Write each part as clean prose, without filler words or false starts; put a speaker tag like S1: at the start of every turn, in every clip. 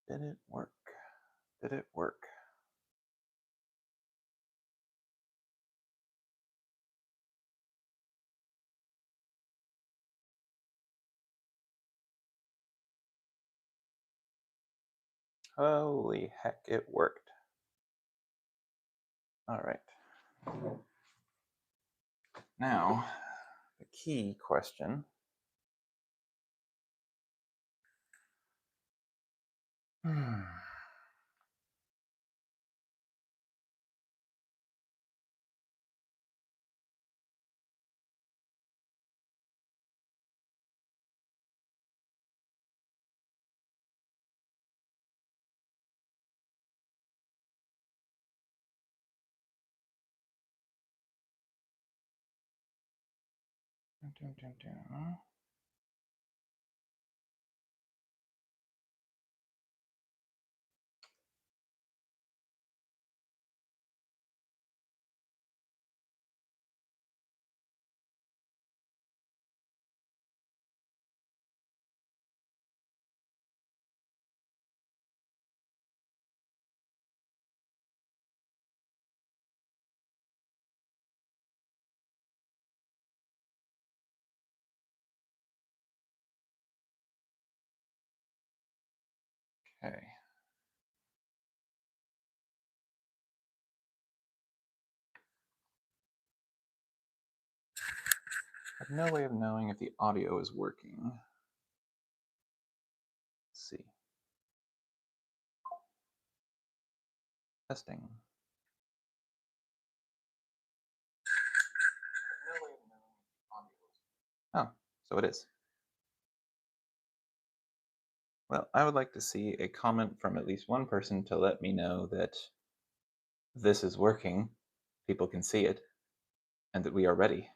S1: Did it work? Did it work? Holy heck, it worked. All right. Now, the key question. Okay. I have no way of knowing if the audio is working. Let's see. Testing. Oh, so it is. Well, I would like to see a comment from at least one person to let me know that this is working, people can see it, and that we are ready.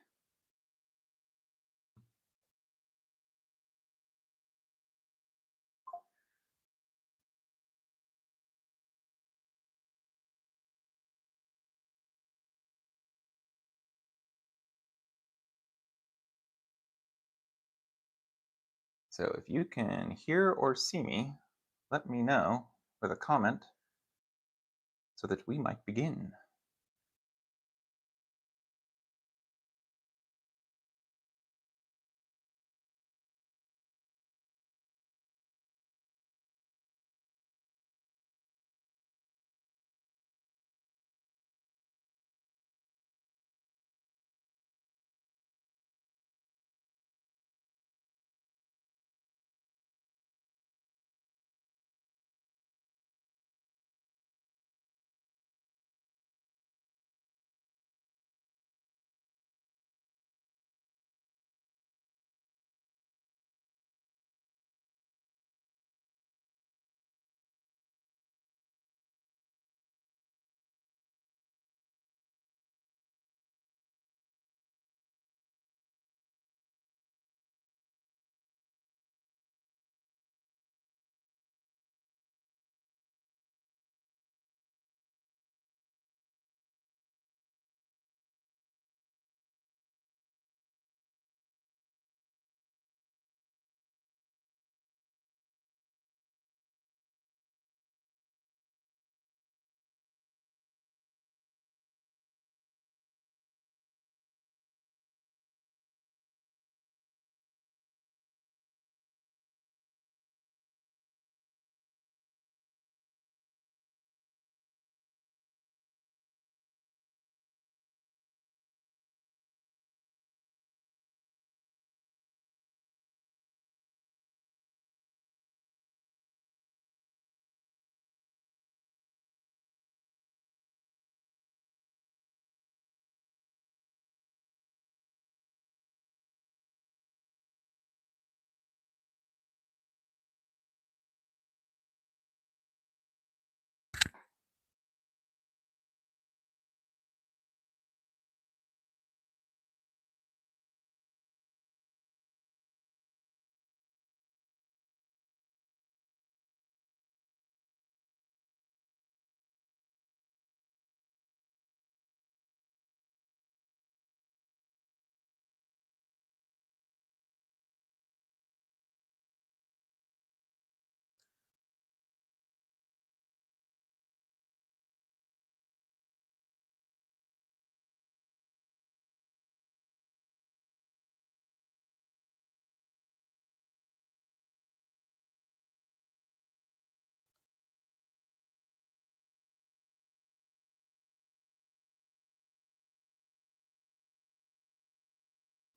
S1: So if you can hear or see me, let me know with a comment so that we might begin.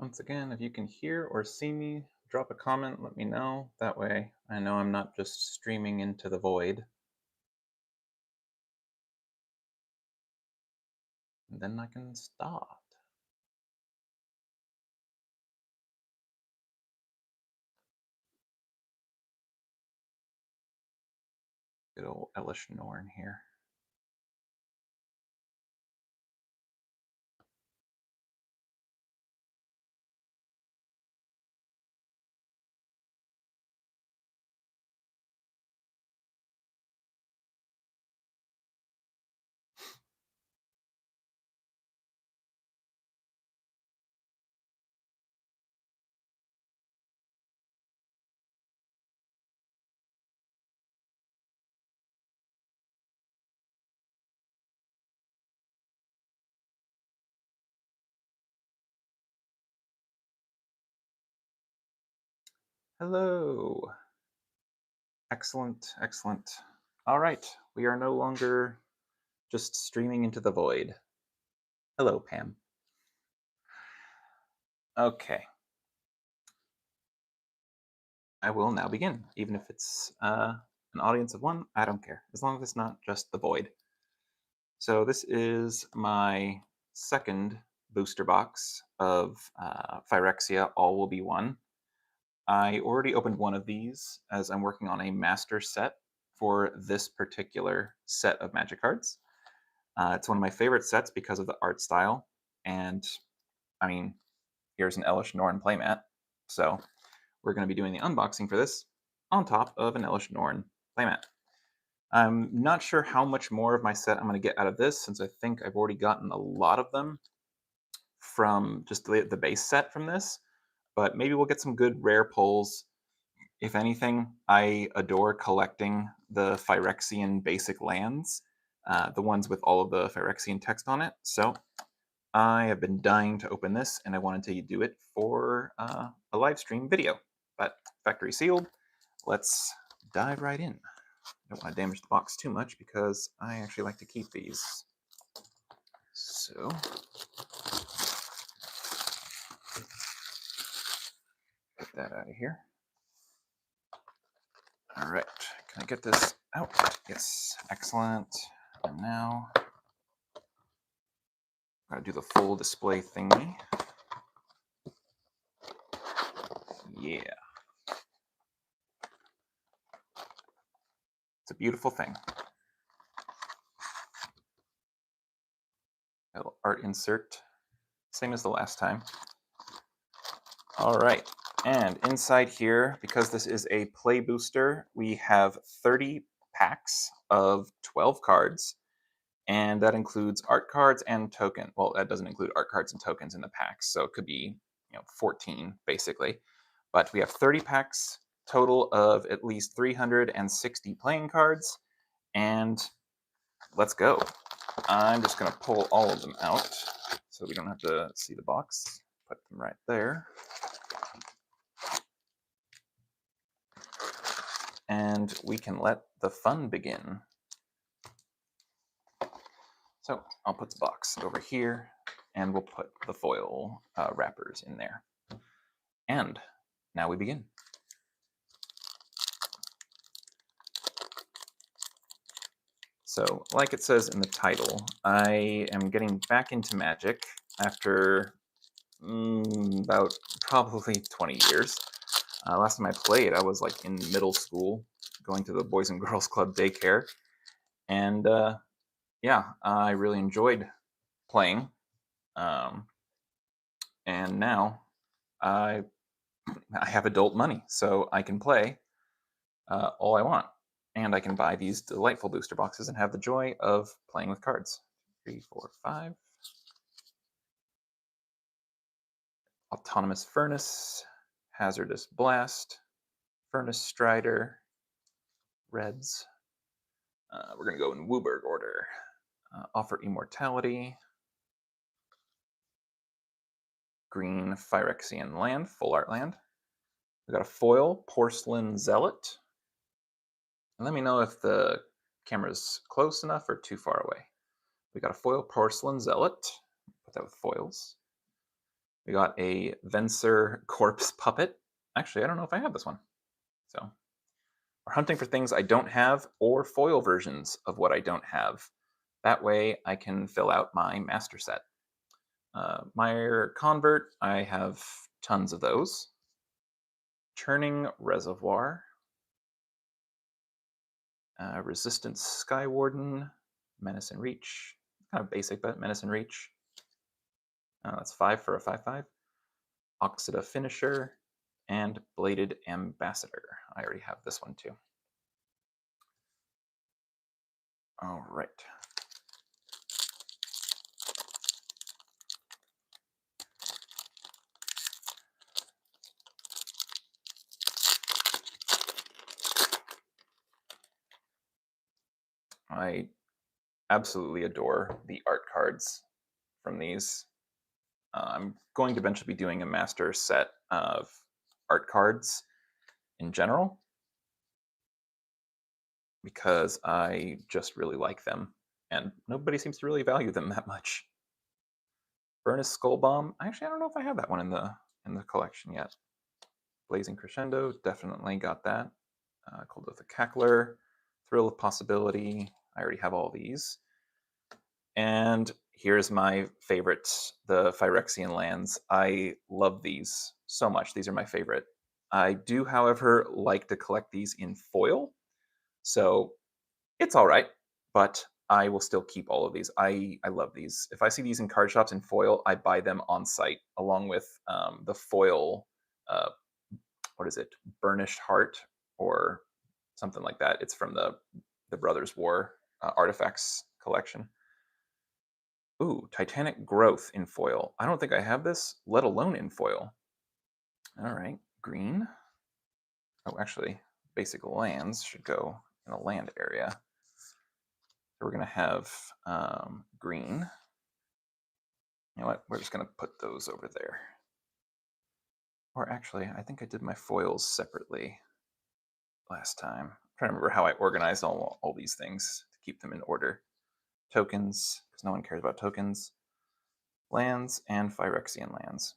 S1: Once again, if you can hear or see me, drop a comment, let me know. That way I know I'm not just streaming into the void. And then I can start. Good old Elish Norn here. Hello. Excellent, excellent. All right, we are no longer just streaming into the void. Hello, Pam. Okay, I will now begin. Even if it's an audience of one, I don't care, as long as it's not just the void. So this is my second booster box of Phyrexia All Will Be One. I already opened one of these as I'm working on a master set for this particular set of magic cards. It's one of my favorite sets because of the art style, and I mean, here's an Elish Norn playmat. So we're going to be doing the unboxing for this on top of an Elish Norn playmat. I'm not sure how much more of my set I'm going to get out of this, since I think I've already gotten a lot of them from just the base set from this, but maybe we'll get some good rare pulls. If anything, I adore collecting the Phyrexian basic lands, the ones with all of the Phyrexian text on it. So I have been dying to open this, and I wanted to do it for a live stream video. But factory sealed, let's dive right in. I don't want to damage the box too much because I actually like to keep these. So get that out of here. All right, can I get this out? Yes, excellent. And now gotta do the full display thingy. Yeah. It's a beautiful thing. A little art insert, same as the last time. All right, and inside here, because this is a play booster, we have 30 packs of 12 cards, and that includes art cards and token. Well, that doesn't include art cards and tokens in the packs, so it could be 14 basically. But we have 30 packs total of at least 360 playing cards, and let's go. I'm just going to pull all of them out so we don't have to see the box. Put them right there. And we can let the fun begin. So I'll put the box over here, and we'll put the foil wrappers in there. And now we begin. So, like it says in the title, I am getting back into Magic after about probably 20 years. Last time I played, I was like in middle school, going to the Boys and Girls Club daycare. And yeah, I really enjoyed playing. And now I have adult money, so I can play all I want. And I can buy these delightful booster boxes and have the joy of playing with cards. 3, 4, 5. Autonomous Furnace, Hazardous Blast, Furnace Strider, Reds. We're going to go in Wooburg order. Offer Immortality, Green Phyrexian Land, Full Art Land. We got a foil Porcelain Zealot. And let me know if the camera's close enough or too far away. We got a foil Porcelain Zealot. Put that with foils. We got a Venser corpse puppet. Actually, I don't know if I have this one. So we're hunting for things I don't have or foil versions of what I don't have. That way I can fill out my master set. Meyer convert, I have tons of those. Churning reservoir. Resistance Skywarden. Menace and Reach. Kind of basic, but Menace and Reach. That's 5 for a 5/5. Oxida Finisher. And Bladed Ambassador. I already have this one too. All right. I absolutely adore the art cards from these. I'm going to eventually be doing a master set of art cards in general because I just really like them, and nobody seems to really value them that much. Furnace Skull Bomb. Actually, I don't know if I have that one in the collection yet. Blazing Crescendo, definitely got that. Cold with a Cackler, Thrill of Possibility. I already have all these. And here's my favorite, the Phyrexian lands. I love these so much. These are my favorite. I do, however, like to collect these in foil. So it's all right, but I will still keep all of these. I love these. If I see these in card shops in foil, I buy them on site along with the foil, what is it, Burnished Heart or something like that. It's from the Brothers War artifacts collection. Ooh, Titanic Growth in foil. I don't think I have this, let alone in foil. All right, green. Oh, actually, basic lands should go in a land area. So we're going to have green. You know what? We're just going to put those over there. Or actually, I think I did my foils separately last time. I'm trying to remember how I organized all these things to keep them in order. Tokens, because no one cares about tokens. Lands and Phyrexian lands.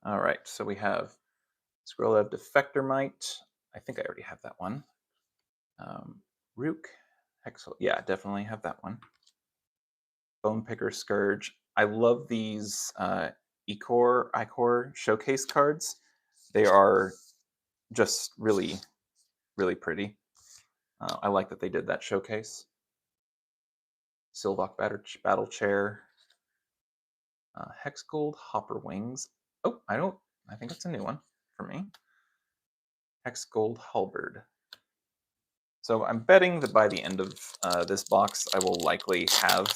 S1: All right, so we have Scroll Defector Mite. I think I already have that one. Rook, Hexel. Yeah, definitely have that one. Bone Picker Scourge. I love these Icor showcase cards. They are just really, really pretty. I like that they did that showcase. Silvok Battle Chair. Hex Gold Hopper Wings. Oh, I think that's a new one for me. Hex Gold Halberd. So I'm betting that by the end of this box, I will likely have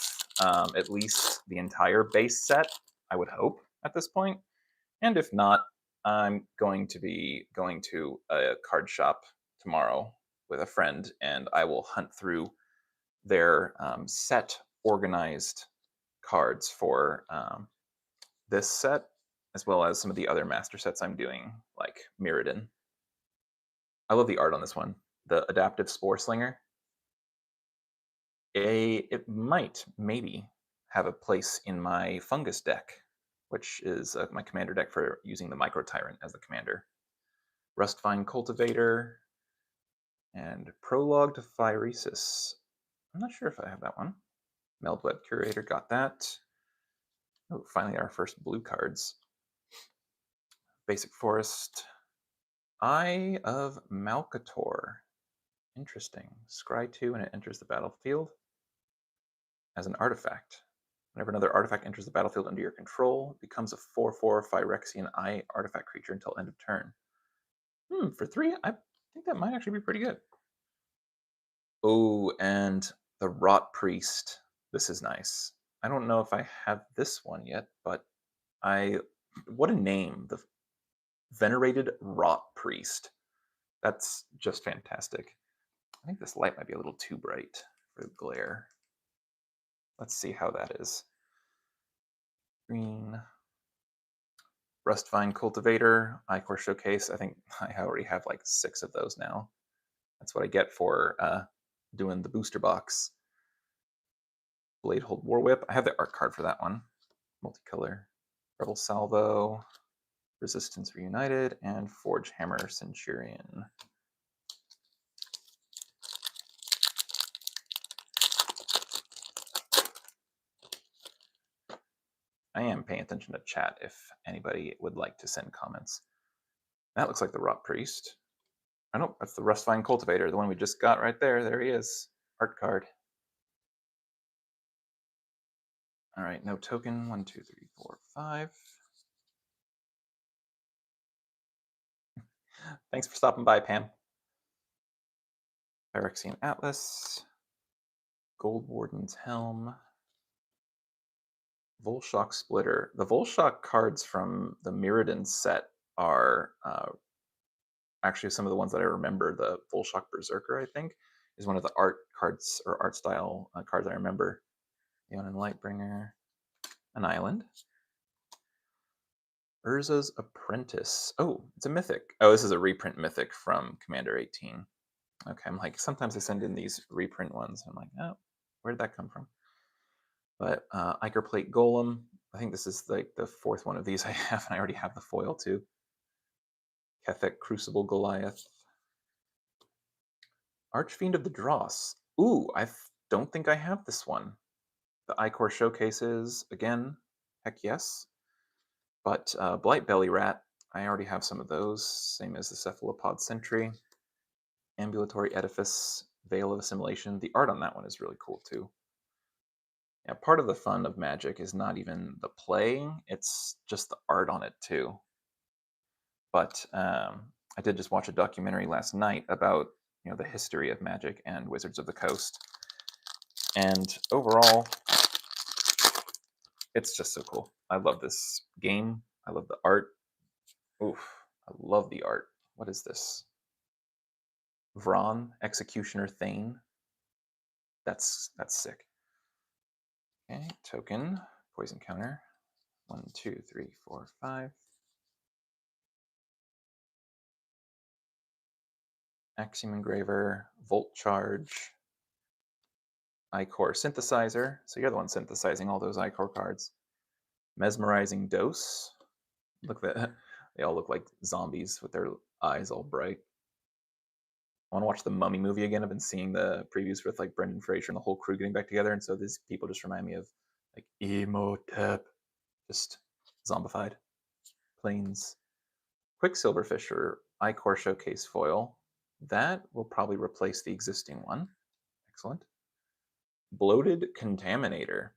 S1: at least the entire base set, I would hope, at this point. And if not, I'm going to be going to a card shop tomorrow with a friend, and I will hunt through their set organized cards for this set, as well as some of the other master sets I'm doing, like Mirrodin. I love the art on this one. The Adaptive Spore Slinger. It might, maybe, have a place in my Fungus deck, which is my commander deck for using the Micro Tyrant as the commander. Rustvine Cultivator, and Prologue to Phyresis. I'm not sure if I have that one. Meldweb Curator, got that. Oh, finally our first blue cards. Basic Forest. Eye of Malcator. Interesting. Scry 2 when it enters the battlefield as an artifact. Whenever another artifact enters the battlefield under your control, it becomes a 4/4 Phyrexian Eye artifact creature until end of turn. For 3, I think that might actually be pretty good. Oh, and the Rot Priest. This is nice. I don't know if I have this one yet, but what a name. The Venerated Rot Priest. That's just fantastic. I think this light might be a little too bright for the glare. Let's see how that is. Green. Rustvine Cultivator, Icor Showcase. I think I already have like 6 of those now. That's what I get for doing the booster box. Bladehold War Whip. I have the art card for that one. multicolor. Rebel Salvo, Resistance Reunited, and Forge Hammer Centurion. I am paying attention to chat if anybody would like to send comments. That looks like the Rot Priest. I know that's the Rustvine Cultivator, the one we just got right there. There he is. Art card. All right, no token. 1, 2, 3, 4, 5. Thanks for stopping by, Pam. Phyrexian Atlas. Gold Warden's Helm. Volshock Splitter. The Volshock cards from the Mirrodin set are actually some of the ones that I remember. The Volshock Berserker, I think, is one of the art cards or art style cards I remember. Eonin Lightbringer. An island. Urza's Apprentice. Oh, it's a mythic. Oh, this is a reprint mythic from Commander 18. Okay, I'm like, sometimes I send in these reprint ones. I'm like, oh, where did that come from? But Ichor Plate Golem. I think this is like the fourth one of these I have, and I already have the foil too. Kethek Crucible Goliath. Archfiend of the Dross. Ooh, I don't think I have this one. The Ichor Showcases, again, heck yes. But Blight Belly Rat, I already have some of those, same as the Cephalopod Sentry. Ambulatory Edifice, Veil of Assimilation. The art on that one is really cool too. Yeah, part of the fun of Magic is not even the playing, it's just the art on it too. But I did just watch a documentary last night about the history of Magic and Wizards of the Coast. And overall, it's just so cool. I love this game. I love the art. Oof, I love the art. What is this? Vron, Executioner Thane. That's sick. Okay, token, poison counter. 1, 2, 3, 4, 5. Axiom Engraver, Volt Charge, Ichor Synthesizer. So you're the one synthesizing all those Ichor cards. Mesmerizing Dose. Look at that. They all look like zombies with their eyes all bright. I want to watch the Mummy movie again. I've been seeing the previews with like Brendan Fraser and the whole crew getting back together, and so these people just remind me of like Emotep, just zombified. Planes. Quicksilver Fisher Ichor Showcase foil. That will probably replace the existing one. Excellent. Bloated Contaminator.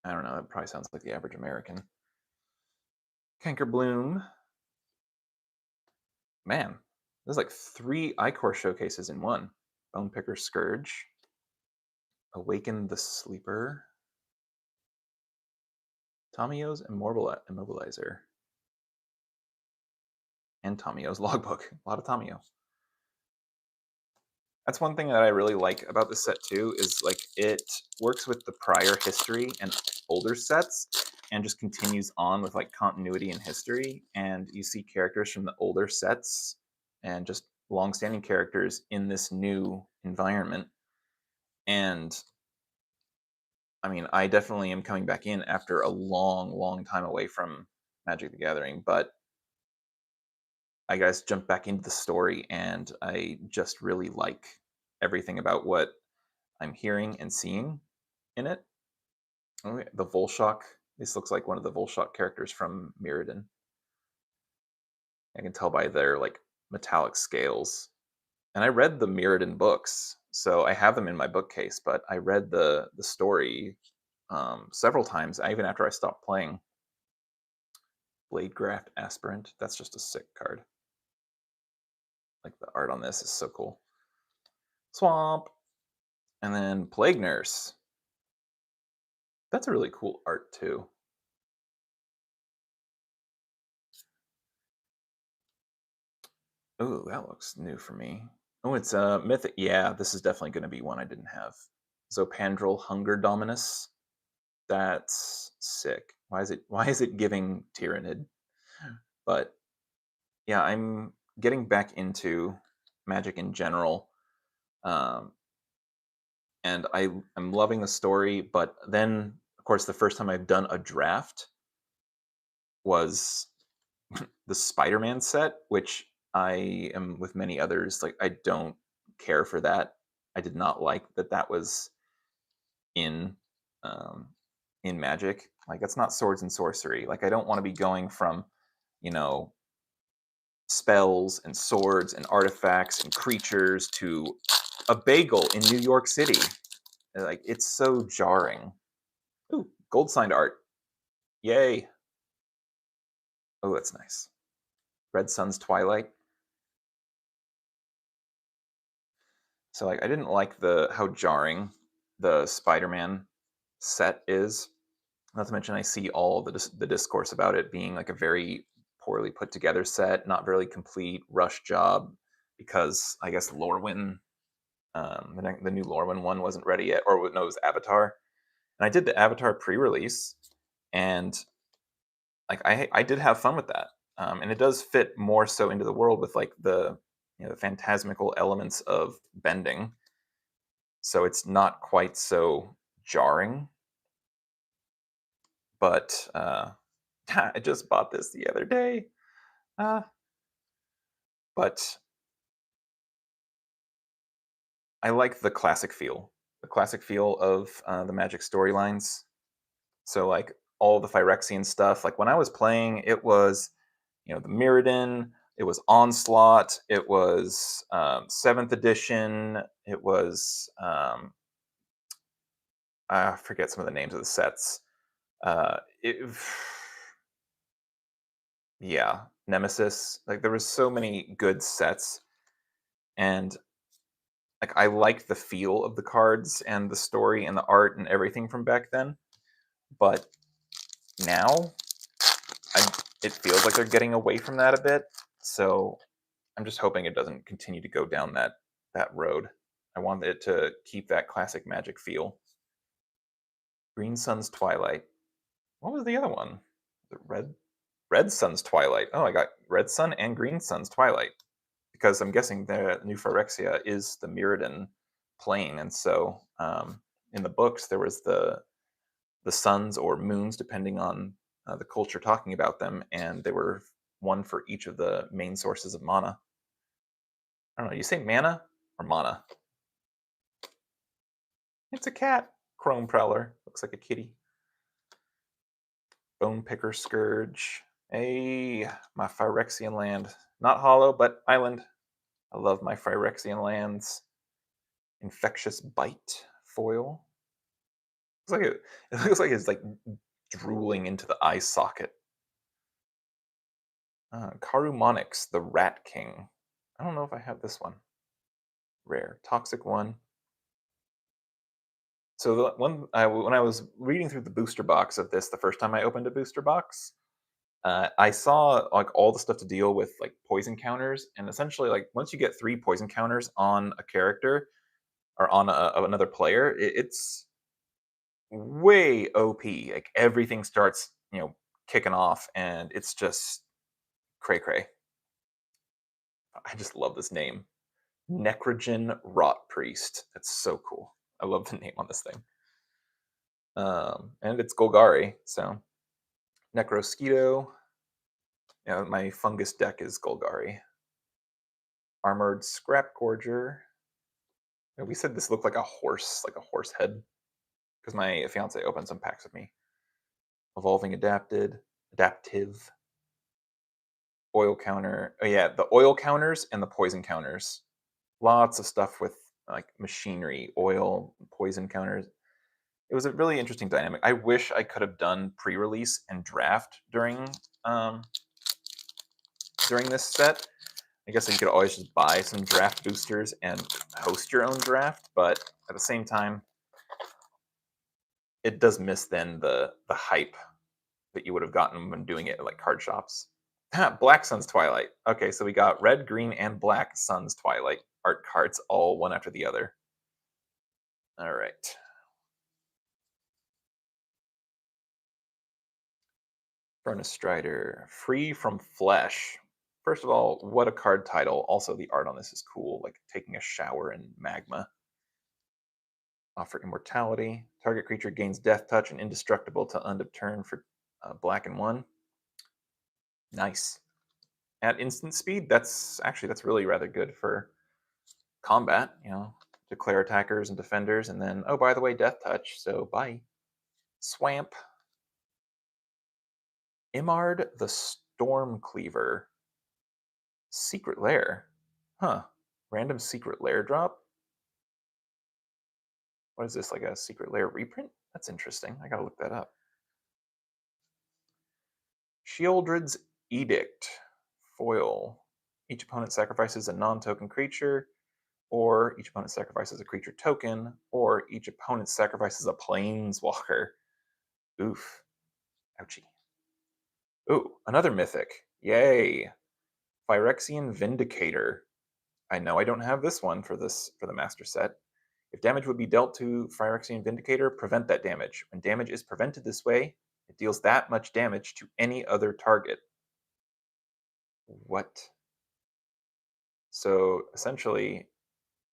S1: I don't know, that probably sounds like the average American. Canker Bloom. Man, there's like 3 Ichor showcases in one. Bone Picker Scourge. Awaken the Sleeper. Tomio's Immobilizer. And Tomio's Logbook. A lot of Tomio. That's one thing that I really like about this set too, is like it works with the prior history and older sets and just continues on with like continuity and history. And you see characters from the older sets and just long-standing characters in this new environment. And I mean, I definitely am coming back in after a long time away from Magic the Gathering, but I guys jumped back into the story and I just really like everything about what I'm hearing and seeing in it. Okay, the Volshock. This looks like one of the Volshock characters from Mirrodin. I can tell by their like metallic scales. And I read the Mirrodin books, so I have them in my bookcase. But I read the story several times, even after I stopped playing. Bladegraft Aspirant. That's just a sick card. Like the art on this is so cool. Swamp. And then Plague Nurse. That's a really cool art too. Oh, that looks new for me. Oh, it's a mythic. Yeah, this is definitely going to be one I didn't have. Zopandrel Hunger Dominus. That's sick. Why is it giving Tyrannid? But yeah, I'm getting back into Magic in general. And I'm loving the story, but then of course, the first time I've done a draft was the Spider-Man set, which I am with many others. Like, I don't care for that. I did not like that that was in um, in Magic. Like, that's not swords and sorcery. Like, I don't want to be going from, you know, spells and swords and artifacts and creatures to a bagel in New York City. Like, it's so jarring. Ooh, gold signed art. Yay. Oh, that's nice. Red Sun's Twilight. So like I didn't like the how jarring the Spider-Man set is. Not to mention I see all the discourse about it being like a very poorly put together set, not very complete, rush job because I guess Lorwyn, the new Lorwyn one wasn't ready yet, or no, it was Avatar. And I did the Avatar pre-release, and like I did have fun with that, and it does fit more so into the world with like the phantasmical elements of bending, so it's not quite so jarring. But I just bought this the other day, uh, but I like the classic feel of the Magic storylines. So like all the Phyrexian stuff, like when I was playing, it was the Mirrodin, it was Onslaught, it was Seventh Edition, it was I forget some of the names of the sets. It, yeah, Nemesis. Like there was so many good sets, and like I like the feel of the cards and the story and the art and everything from back then. But now, I, it feels like they're getting away from that a bit. So I'm just hoping it doesn't continue to go down that road. I want it to keep that classic Magic feel. Green Sun's Twilight. What was the other one? The Red Sun's Twilight. Oh, I got Red Sun and Green Sun's Twilight because I'm guessing the new Phyrexia is the Mirrodin plane, and so in the books there was the suns or moons depending on the culture talking about them, and they were one for each of the main sources of mana. I don't know. You say mana or mana? It's a cat. Chrome Prowler looks like a kitty. Bone Picker Scourge. Hey, my Phyrexian land. Not hollow, but island. I love my Phyrexian lands. Infectious Bite foil. It looks like it's like drooling into the eye socket. Karumonix, the Rat King. I don't know if I have this one. Rare. Toxic one. So the one when I was reading through the booster box of this the first time I opened a booster box, I saw like all the stuff to deal with like poison counters, and essentially like once you get 3 poison counters on a character or on another player, it's way OP. Like everything starts kicking off, and it's just cray cray. I just love this name, Necrogen Rot Priest. That's so cool. I love the name on this thing. And it's Golgari, so Necrosquito. My fungus deck is Golgari. Armored Scrap Gorger. We said this looked like a horse head, because my fiance opened some packs with me. Evolving Adaptive. Oil counter. Oh yeah, the oil counters and the poison counters. Lots of stuff with like machinery, oil, poison counters. It was a really interesting dynamic. I wish I could have done pre-release and draft during this set. I guess you could always just buy some draft boosters and host your own draft, but at the same time, it does miss then the hype that you would have gotten when doing it at like card shops. Black Sun's Twilight. Okay, so we got red, green, and black Sun's Twilight art cards, all one after the other. All right. Furnace Strider, Free from Flesh. First of all, what a card title. Also, the art on this is cool, like taking a shower in magma. Offer immortality. Target creature gains death touch and indestructible till end of turn for black and 1. Nice. At instant speed, that's really rather good for combat. Declare attackers and defenders, and then, oh, by the way, death touch, so bye. Swamp. Imard the Stormcleaver. Secret lair. Huh. Random secret lair drop? What is this, like a secret lair reprint? That's interesting. I gotta look that up. Sheoldred's Edict. Foil. Each opponent sacrifices a non-token creature, or each opponent sacrifices a creature token, or each opponent sacrifices a planeswalker. Oof. Ouchie. Ooh, another mythic. Yay. Phyrexian Vindicator. I know I don't have this one for the master set. If damage would be dealt to Phyrexian Vindicator, prevent that damage. When damage is prevented this way, it deals that much damage to any other target. What? So essentially,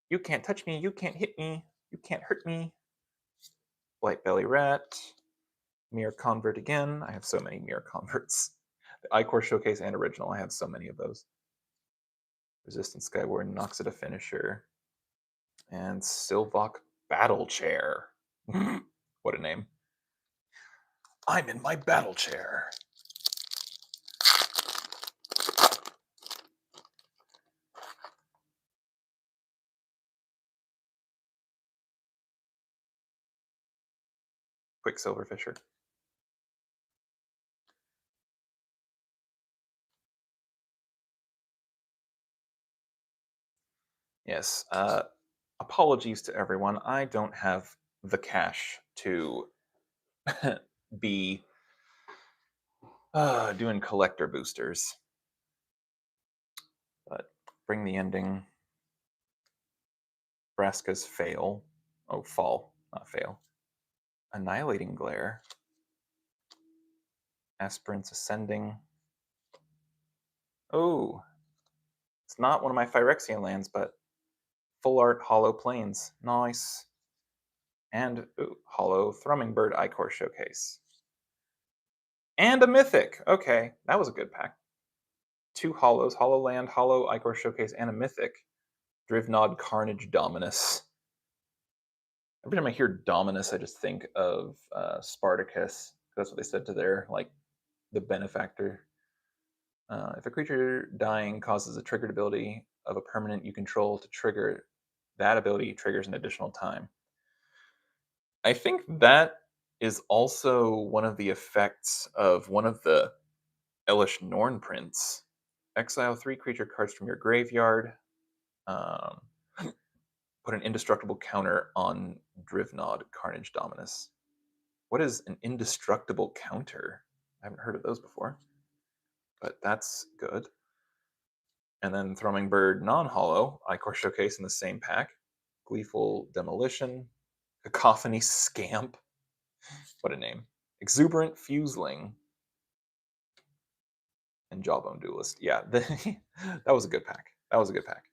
S1: you can't touch me, you can't hit me, you can't hurt me. Blight Belly Rat. Mirror Convert again. I have so many Mirror Converts. The Icor Showcase and Original, I have so many of those. Resistant Skywarden, Noxida Finisher. And Sylvok Battle Chair. What a name. I'm in my battle chair. Quicksilver Fisher. Yes. Apologies to everyone. I don't have the cash to be doing collector boosters. But bring the ending. Vraska's Fail. Oh, Fall, not Fail. Annihilating Glare. Aspirant's Ascending. Oh, it's not one of my Phyrexian lands, but Full Art Hollow Plains. Nice. And Hollow Thrumming Bird Icor Showcase. And a Mythic. Okay, that was a good pack. 2 Hollows, Hollow Land, Hollow Icor Showcase, and a Mythic. Drivnod Carnage Dominus. Every time I hear Dominus, I just think of Spartacus. That's what they said to their, the benefactor. If a creature dying causes a triggered ability of a permanent you control to trigger, that ability triggers an additional time. I think that is also one of the effects of one of the Elish Norn prints. Exile 3 creature cards from your graveyard. Put an indestructible counter on Drivnod Carnage Dominus. What is an indestructible counter? I haven't heard of those before, but that's good. And then Thrumming Bird non-hollow, Icor Showcase in the same pack. Gleeful Demolition, Cacophony Scamp. What a name. Exuberant Fuseling. And Jawbone Duelist. Yeah, that was a good pack. That was a good pack.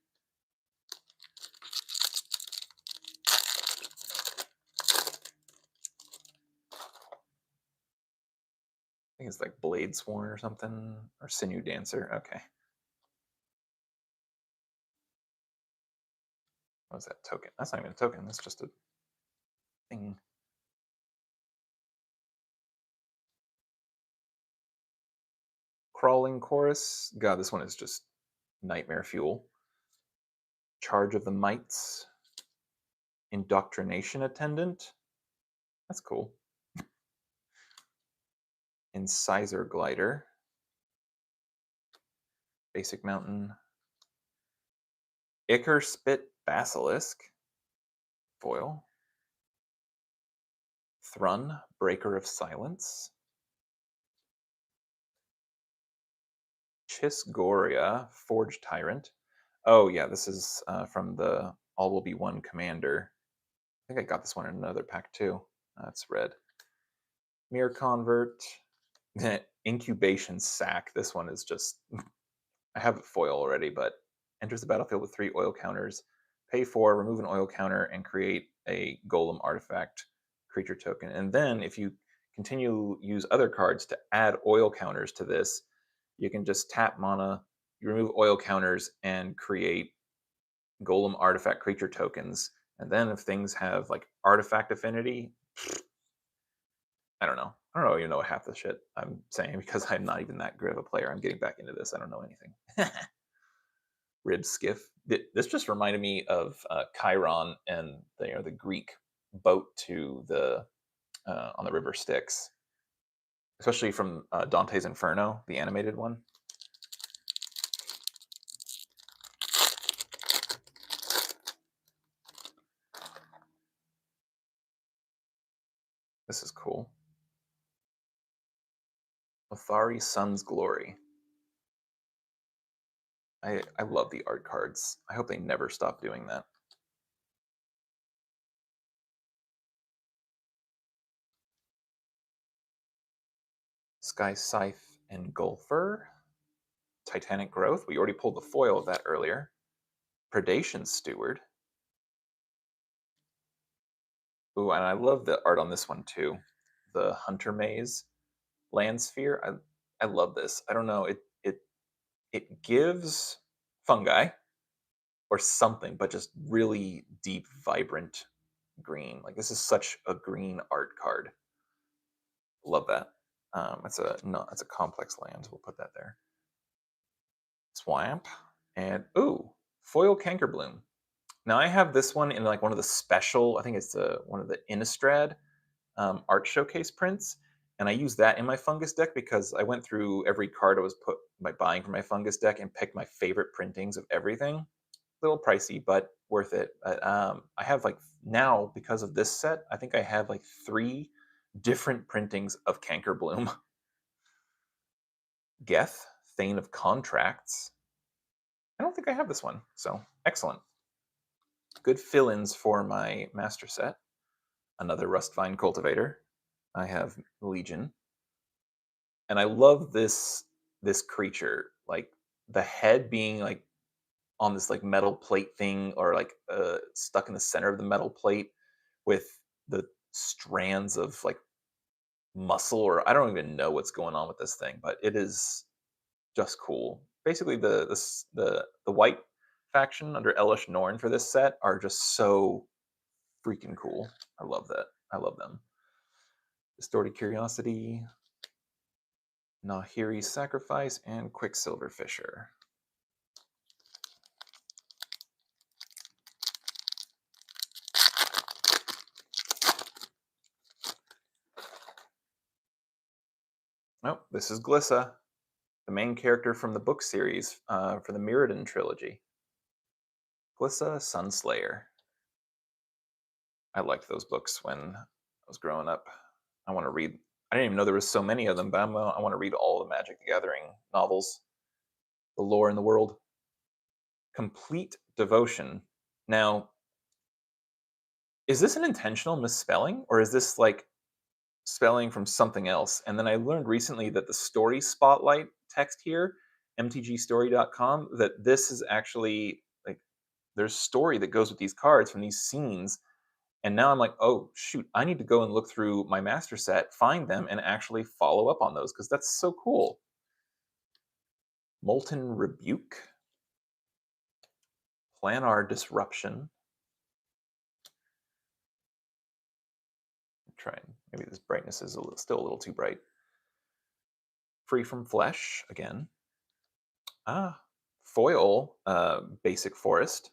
S1: I think it's like Blade Sworn or something, or Sinew Dancer. Okay. What's that token? That's not even a token. That's just a thing. Crawling Chorus. God, this one is just nightmare fuel. Charge of the Mites. Indoctrination Attendant. That's cool. Incisor Glider. Basic Mountain. Ichor Spit Basilisk. Foil. Thrun, Breaker of Silence. Chisgoria, Forge Tyrant. Oh yeah, this is from the All Will Be One Commander. I think I got this one in another pack too. That's red. Mirror Convert. Incubation Sack. This one is just... I have it foil already, but enters the battlefield with 3 oil counters. Pay 4, remove an oil counter, and create a golem artifact creature token. And then if you continue use other cards to add oil counters to this, you can just tap mana, you remove oil counters, and create golem artifact creature tokens. And then if things have like artifact affinity, I don't know. I don't even know half the shit I'm saying because I'm not even that good of a player. I'm getting back into this. I don't know anything. Rib skiff. This just reminded me of Chiron and the Greek boat to the on the river Styx, especially from Dante's Inferno, the animated one. This is cool. Lothari Sun's Glory. I love the art cards. I hope they never stop doing that. Sky Scythe and Golfer. Titanic Growth. We already pulled the foil of that earlier. Predation Steward. Ooh, and I love the art on this one too. The Hunter Maze Land Sphere. I love this. I don't know. It gives fungi or something, but just really deep, vibrant green. Like this is such a green art card. Love that. It's a complex land. We'll put that there. Swamp and ooh, foil Cankerbloom. Now I have this one in like one of the special. I think it's one of the Innistrad art showcase prints, and I use that in my fungus deck because I went through every card I was buying for my fungus deck and picked my favorite printings of everything. A little pricey, but worth it. I have like now because of this set, I think I have like 3 different printings of Cankerbloom. Geth, Thane of Contracts. I don't think I have this one, so excellent. Good fill-ins for my master set. Another Rustvine Cultivator. I have Legion. And I love this creature, like the head being like on this like metal plate thing or like stuck in the center of the metal plate with the strands of like muscle, or I don't even know what's going on with this thing, but it is just cool. Basically the white faction under Elish Norn for this set are just so freaking cool. I love that. I love them. Distorted Curiosity, Nahiri Sacrifice, and Quicksilver Fisher. Oh, this is Glissa, the main character from the book series for the Mirrodin trilogy. Glissa Sunslayer. I liked those books when I was growing up. I want to read. I didn't even know there was so many of them, but I want to read all the Magic the Gathering novels, the lore in the world. Complete Devotion. Now, is this an intentional misspelling, or is this like spelling from something else? And then I learned recently that the story spotlight text here, mtgstory.com, that this is actually like there's story that goes with these cards from these scenes. And now I'm like, oh shoot, I need to go and look through my master set, find them, and actually follow up on those because that's so cool. Molten Rebuke, Planar Disruption. Trying, maybe this brightness is still a little too bright. Free from Flesh again. Foil Basic Forest.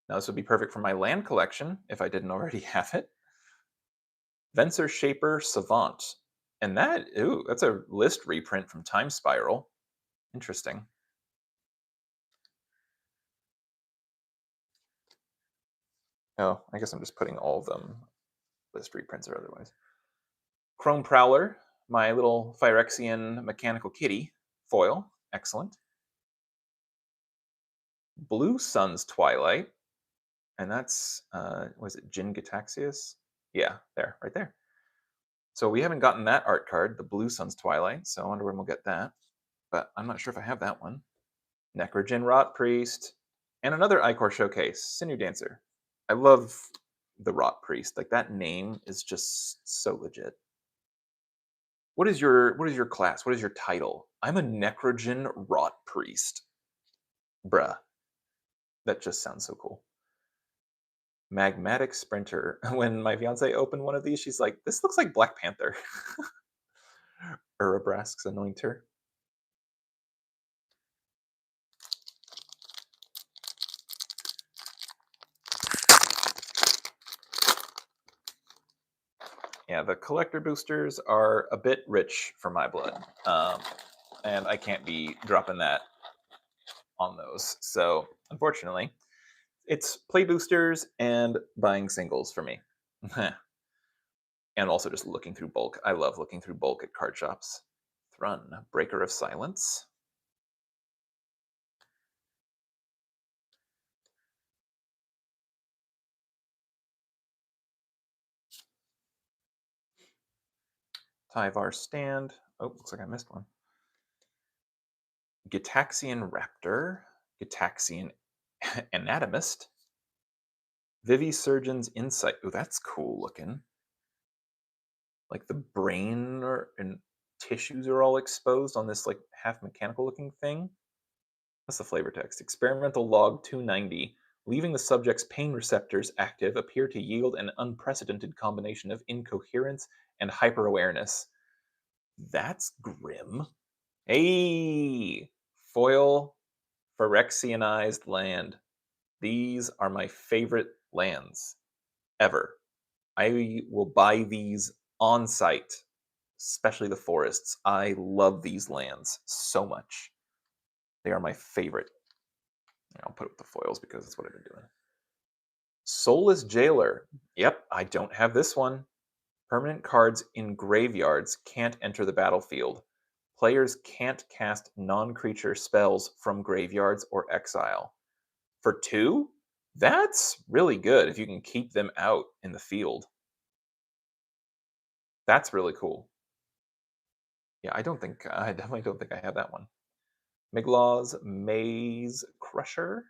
S1: Now this would be perfect for my land collection if I didn't already have it. Venser Shaper Savant. And that's a list reprint from Time Spiral. Interesting. Oh, I guess I'm just putting all of them list reprints or otherwise. Chrome Prowler, my little Phyrexian mechanical kitty foil. Excellent. Blue Sun's Twilight. And that's, was it Jin Gataxius? Yeah, there, right there. So we haven't gotten that art card, the Blue Sun's Twilight, so I wonder when we'll get that. But I'm not sure if I have that one. Necrogen Rot Priest, and another Icor Showcase, Sinew Dancer. I love the Rot Priest. Like that name is just so legit. What is your class? What is your title? I'm a Necrogen Rot Priest. Bruh. That just sounds so cool. Magmatic Sprinter. When my fiance opened one of these, she's like, "This looks like Black Panther." Urabrask's Anointer. Yeah, the collector boosters are a bit rich for my blood, and I can't be dropping that on those. So, unfortunately, it's play boosters and buying singles for me. And also just looking through bulk. I love looking through bulk at card shops. Thrun, Breaker of Silence. Tyvar Stand. Oh, looks like I missed one. Gitaxian Raptor. Gitaxian Anatomist. Vivisurgeon's Insight. Oh, that's cool looking. Like the brain and tissues are all exposed on this like half mechanical looking thing. That's the flavor text. Experimental log 290. Leaving the subject's pain receptors active appear to yield an unprecedented combination of incoherence and hyperawareness. That's grim. Hey! Foil Phyrexianized land. These are my favorite lands ever. I will buy these on site, especially the forests. I love these lands so much. They are my favorite. I'll put it with the foils because that's what I've been doing. Soulless Jailer. Yep, I don't have this one. Permanent cards in graveyards can't enter the battlefield. Players can't cast non-creature spells from graveyards or exile. For 2? That's really good if you can keep them out in the field. That's really cool. Yeah, I definitely don't think I have that one. Miglaw's Maze Crusher.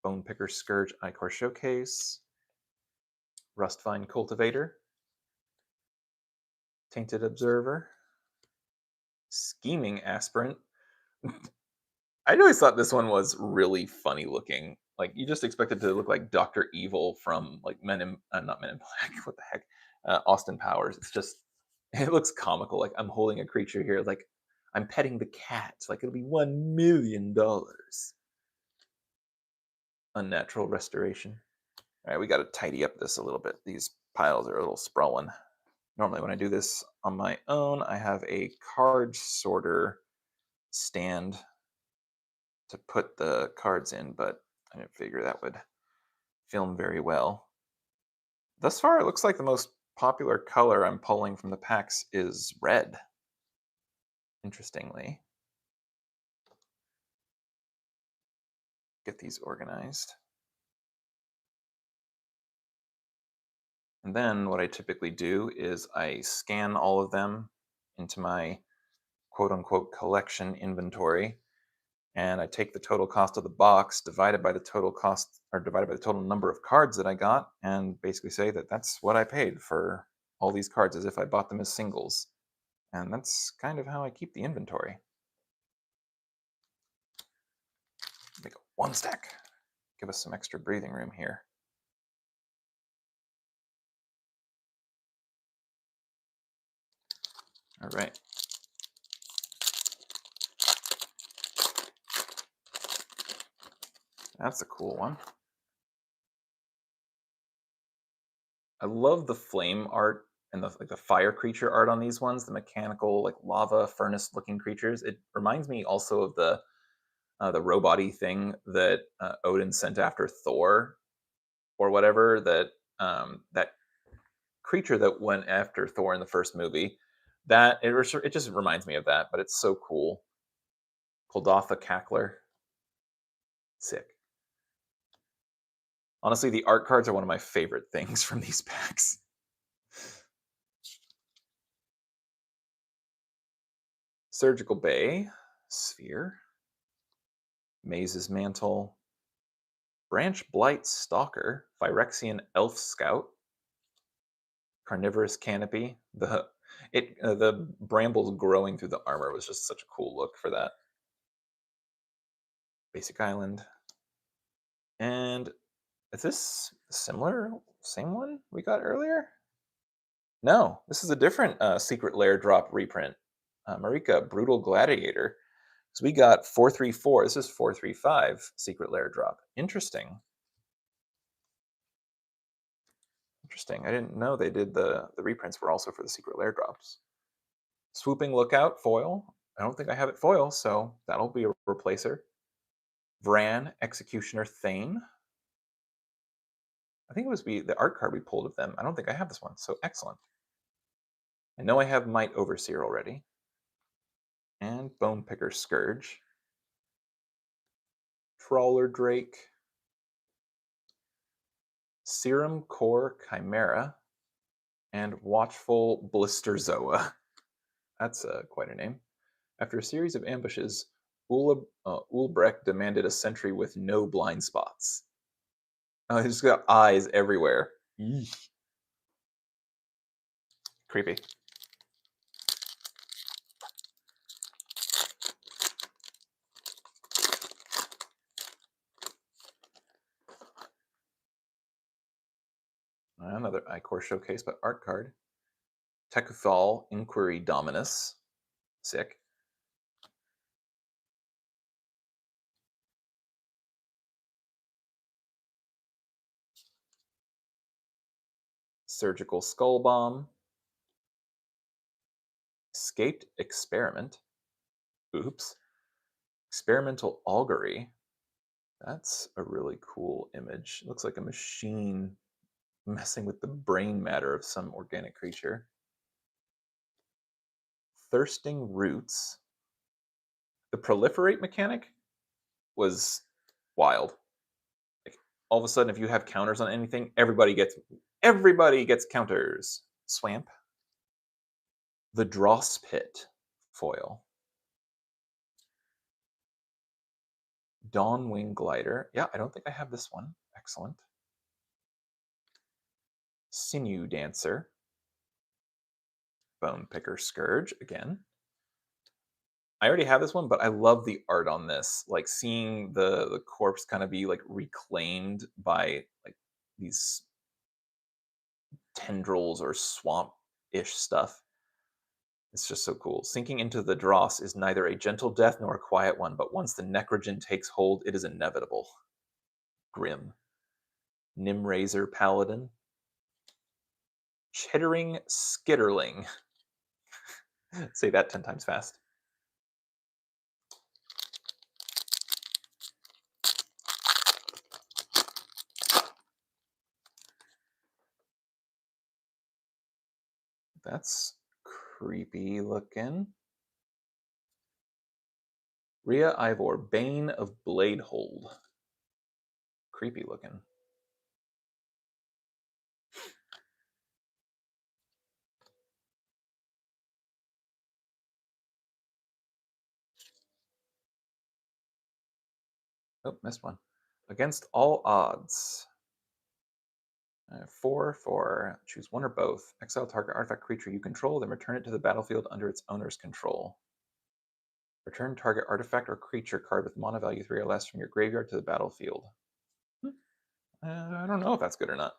S1: Bone Picker Scourge Ichor Showcase. Rustvine Cultivator. Tainted Observer. Scheming Aspirant. I always thought this one was really funny looking. Like you just expect it to look like Dr. Evil from like not Men in Black. What the heck? Austin Powers. It's just it looks comical. Like I'm holding a creature here. Like I'm petting the cat. Like it'll be $1 million. Unnatural Restoration. All right, we got to tidy up this a little bit. These piles are a little sprawling. Normally, when I do this on my own, I have a card sorter stand to put the cards in, but I didn't figure that would film very well. Thus far, it looks like the most popular color I'm pulling from the packs is red. Interestingly. Get these organized. And then what I typically do is I scan all of them into my quote unquote collection inventory, and I take the total cost of the box divided by the total cost or divided by the total number of cards that I got, and basically say that that's what I paid for all these cards as if I bought them as singles. And that's kind of how I keep the inventory. Make one stack. Give us some extra breathing room here. All right. That's a cool one. I love the flame art and the fire creature art on these ones, the mechanical like lava furnace looking creatures. It reminds me also of the robot-y thing that Odin sent after Thor or whatever, that creature that went after Thor in the first movie. That it just reminds me of that, but it's so cool. Kuldotha Cackler. Sick. Honestly, the art cards are one of my favorite things from these packs. Surgical Bay, Sphere, Maze's Mantle, Branch Blight Stalker, Phyrexian Elf Scout, Carnivorous Canopy. The brambles growing through the armor was just such a cool look for that. Basic Island. And is this similar? Same one we got earlier? No, this is a different secret lair drop reprint. Marika, Brutal Gladiator. So we got 434. This is 435 secret lair drop. Interesting. Interesting. I didn't know they did the reprints were also for the secret lair drops. Swooping Lookout foil. I don't think I have it foil, so that'll be a replacer. Vran, Executioner Thane. I think it was the art card we pulled of them. I don't think I have this one, so excellent. I know I have Might Overseer already. And Bone Picker Scourge. Trawler Drake. Serum Core Chimera. And Watchful Blisterzoa. That's quite a name. After a series of ambushes, Ulbrecht demanded a sentry with no blind spots. He's got eyes everywhere. Eesh. Creepy. Another Ichor Showcase, but art card. Tekuthal Inquiry Dominus. Sick. Surgical Skull Bomb. Escaped Experiment. Oops. Experimental Augury. That's a really cool image. It looks like a machine messing with the brain matter of some organic creature. Thirsting Roots. The proliferate mechanic was wild. Like, all of a sudden, if you have counters on anything, everybody gets counters. Swamp. The Dross Pit foil. Dawnwing Glider. Yeah, I don't think I have this one. Excellent. Sinew Dancer. Bone Picker Scourge again. I already have this one, but I love the art on this. Like seeing the corpse kind of be like reclaimed by like these tendrils or swamp-ish stuff. It's just so cool. Sinking into the dross is neither a gentle death nor a quiet one, but once the necrogen takes hold, it is inevitable. Grim. Nimrazor Paladin. Chittering Skitterling. Say that 10 times fast. That's creepy looking. Rhea Ivor, Bane of Bladehold. Creepy looking. Oh, missed one. Against all odds. 4/4. Choose one or both. Exile target artifact creature you control, then return it to the battlefield under its owner's control. Return target artifact or creature card with mana value 3 or less from your graveyard to the battlefield. I don't know if that's good or not.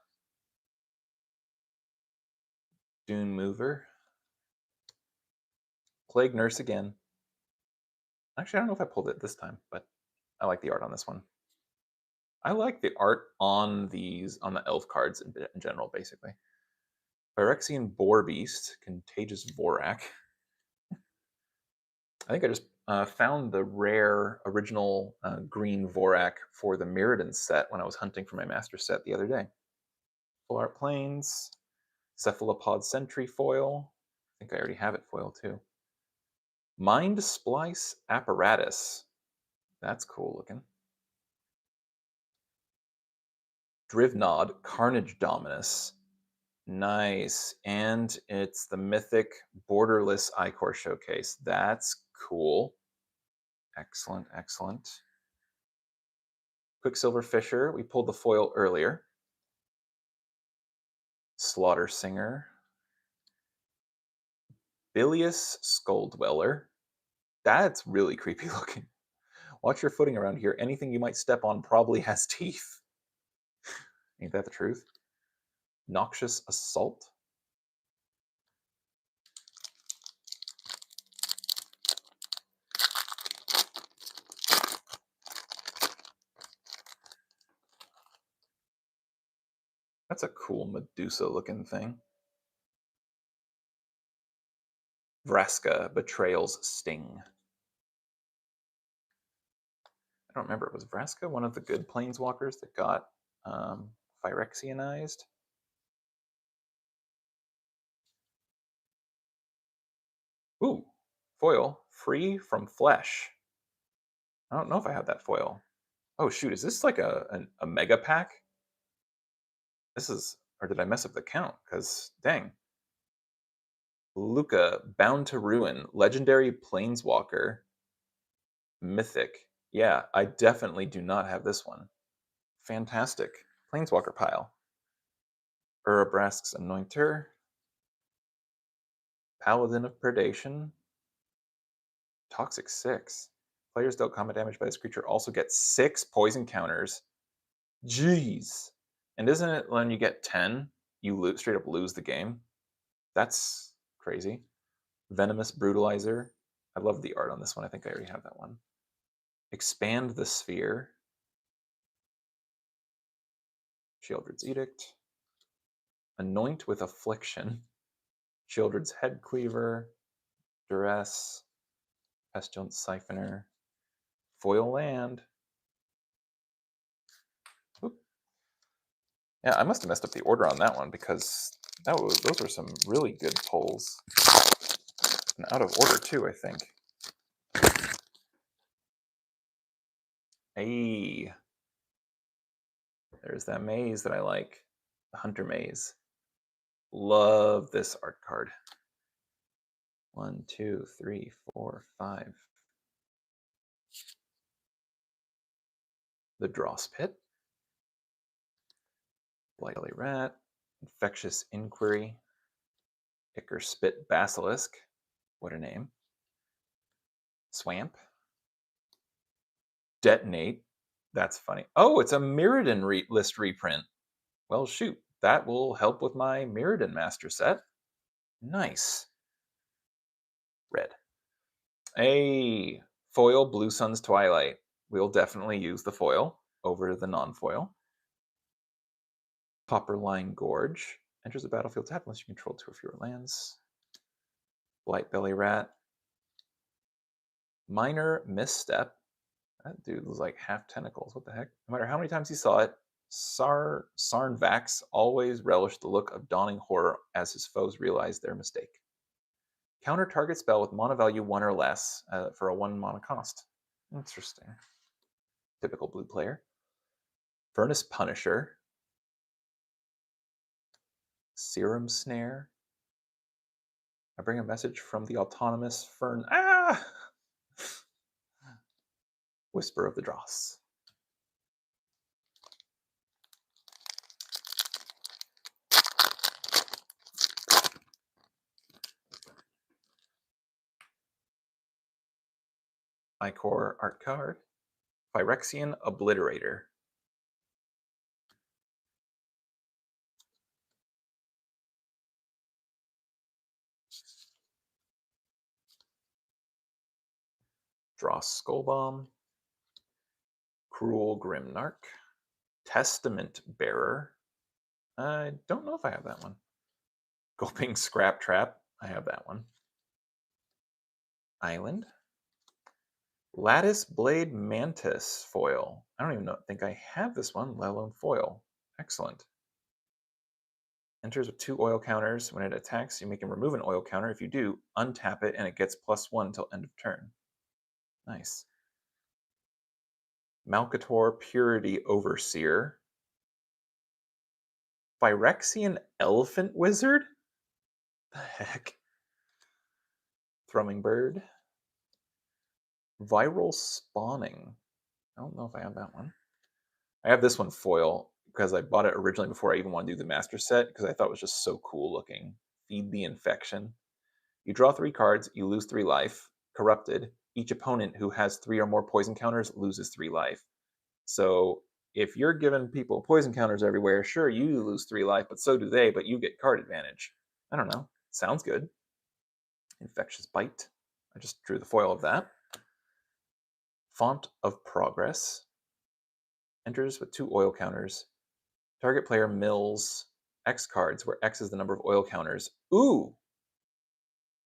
S1: Dune Mover. Plague Nurse again. Actually, I don't know if I pulled it this time, but I like the art on this one. I like the art on the elf cards in general, basically. Phyrexian Boar Beast, Contagious Vorak. I think I just found the rare original green Vorak for the Mirrodin set when I was hunting for my master set the other day. Full Art Plains, Cephalopod Sentry foil. I think I already have it foil too. Mind Splice Apparatus. That's cool looking. Drivnod Carnage Dominus. Nice. And it's the mythic borderless Ichor Showcase. That's cool. Excellent, excellent. Quicksilver Fisher, we pulled the foil earlier. Slaughter Singer. Bilious Skull Dweller. That's really creepy looking. Watch your footing around here. Anything you might step on probably has teeth. Ain't that the truth? Noxious Assault. That's a cool Medusa-looking thing. Vraska, Betrayal's Sting. I don't remember. Was Vraska one of the good planeswalkers that got Phyrexianized? Ooh, foil. Free from Flesh. I don't know if I have that foil. Oh, shoot. Is this like a mega pack? This is... Or did I mess up the count? Because, dang. Luca, Bound to Ruin. Legendary Planeswalker. Mythic. Yeah, I definitely do not have this one. Fantastic. Planeswalker pile. Urabrask's Anointer. Paladin of Predation. Toxic 6. Players dealt combat damage by this creature also get 6 poison counters. Jeez. And isn't it when you get 10, you straight up lose the game? That's crazy. Venomous Brutalizer. I love the art on this one. I think I already have that one. Expand the Sphere. Shieldred's Edict. Anoint with Affliction. Shieldred's Head Cleaver. Duress. Pestilence Siphoner. Foil Land. Oop. Yeah, I must have messed up the order on that one because those were some really good pulls. And out of order too, I think. Hey, there's that maze that I like. The Hunter Maze. Love this art card. 1, 2, 3, 4, 5. The Dross Pit. Blightly Rat. Infectious Inquiry. Icker Spit Basilisk. What a name. Swamp. Detonate. That's funny. Oh, it's a Mirrodin list reprint. Well, shoot. That will help with my Mirrodin master set. Nice. Red. A foil Blue Sun's Twilight. We'll definitely use the foil over the non-foil. Copperline Gorge. Enters the battlefield tap unless you control 2 or fewer lands. Blight Belly Rat. Minor Misstep. That dude was like half tentacles. What the heck? No matter how many times he saw it, Sarnvax always relished the look of dawning horror as his foes realized their mistake. Counter target spell with mana value 1 or less for a 1 mana cost. Interesting. Typical blue player. Furnace Punisher. Serum Snare. I bring a message from the autonomous Fern. Ah! Whisper of the Dross. Icor art card. Phyrexian Obliterator. Dross Skullbomb. Cruel Grimnarch. Testament Bearer. I don't know if I have that one. Gulping Scrap Trap. I have that one. Island. Lattice Blade Mantis foil. I don't even think I have this one, let alone foil. Excellent. Enters with 2 oil counters. When it attacks, you make him remove an oil counter. If you do, untap it and it gets +1 until end of turn. Nice. Malcator Purity Overseer. Phyrexian Elephant Wizard? The heck? Thrumming Bird. Viral Spawning. I don't know if I have that one. I have this one foil because I bought it originally before I even wanted to do the master set because I thought it was just so cool looking. Feed the Infection. You draw 3 cards, you lose 3 life. Corrupted. Each opponent who has 3 or more poison counters loses 3 life. So if you're giving people poison counters everywhere, sure, you lose 3 life, but so do they, but you get card advantage. I don't know. Sounds good. Infectious Bite. I just drew the foil of that. Font of Progress. Enters with 2 oil counters. Target player mills X cards, where X is the number of oil counters. Ooh!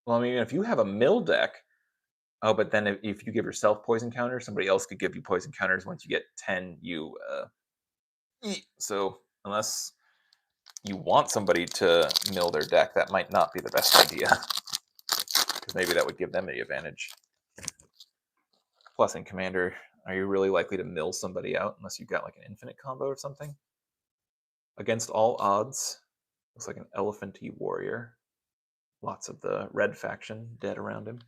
S1: Well, I mean, if you have a mill deck, oh, but then if you give yourself poison counters, somebody else could give you poison counters. Once you get 10, you so unless you want somebody to mill their deck, that might not be the best idea, because maybe that would give them the advantage. Plus, in Commander, are you really likely to mill somebody out unless you've got like an infinite combo or something? Against all odds, looks like an elephanty warrior. Lots of the red faction dead around him.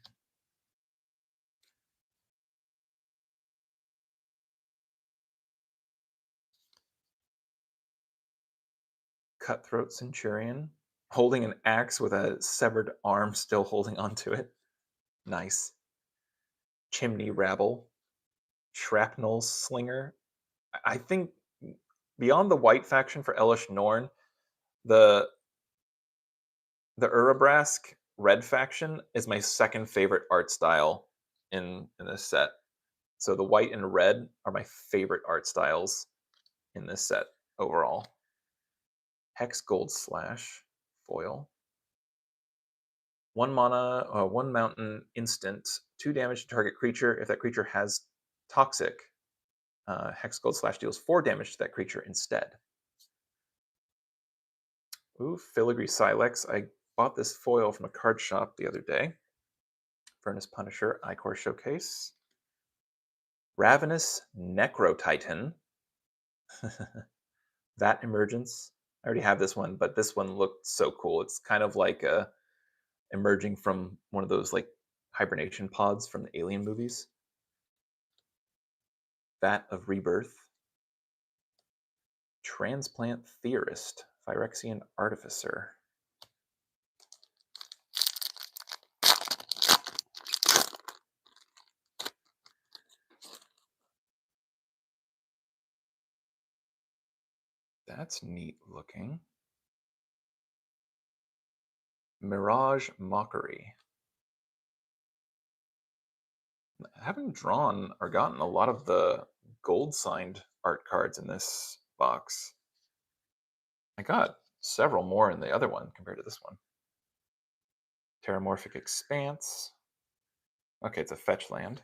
S1: Cutthroat Centurion, holding an axe with a severed arm still holding onto it. Nice. Chimney Rabble, Shrapnel Slinger. I think beyond the white faction for Elish Norn, the Urabrask red faction is my second favorite art style in this set. So the white and red are my favorite art styles in this set overall. Hex Gold Slash foil. 1 mana, 1 mountain instant, 2 damage to target creature. If that creature has toxic, Hex Gold Slash deals 4 damage to that creature instead. Ooh, Filigree Silex. I bought this foil from a card shop the other day. Furnace Punisher, Icor Showcase. Ravenous Necrotitan. That Emergence. I already have this one, but this one looked so cool. It's kind of like emerging from one of those like hibernation pods from the Alien movies. Vat of Rebirth. Transplant Theorist, Phyrexian Artificer. That's neat looking. Mirage Mockery. I haven't drawn or gotten a lot of the gold signed art cards in this box. I got several more in the other one compared to this one. Terramorphic Expanse. Okay, it's a fetch land.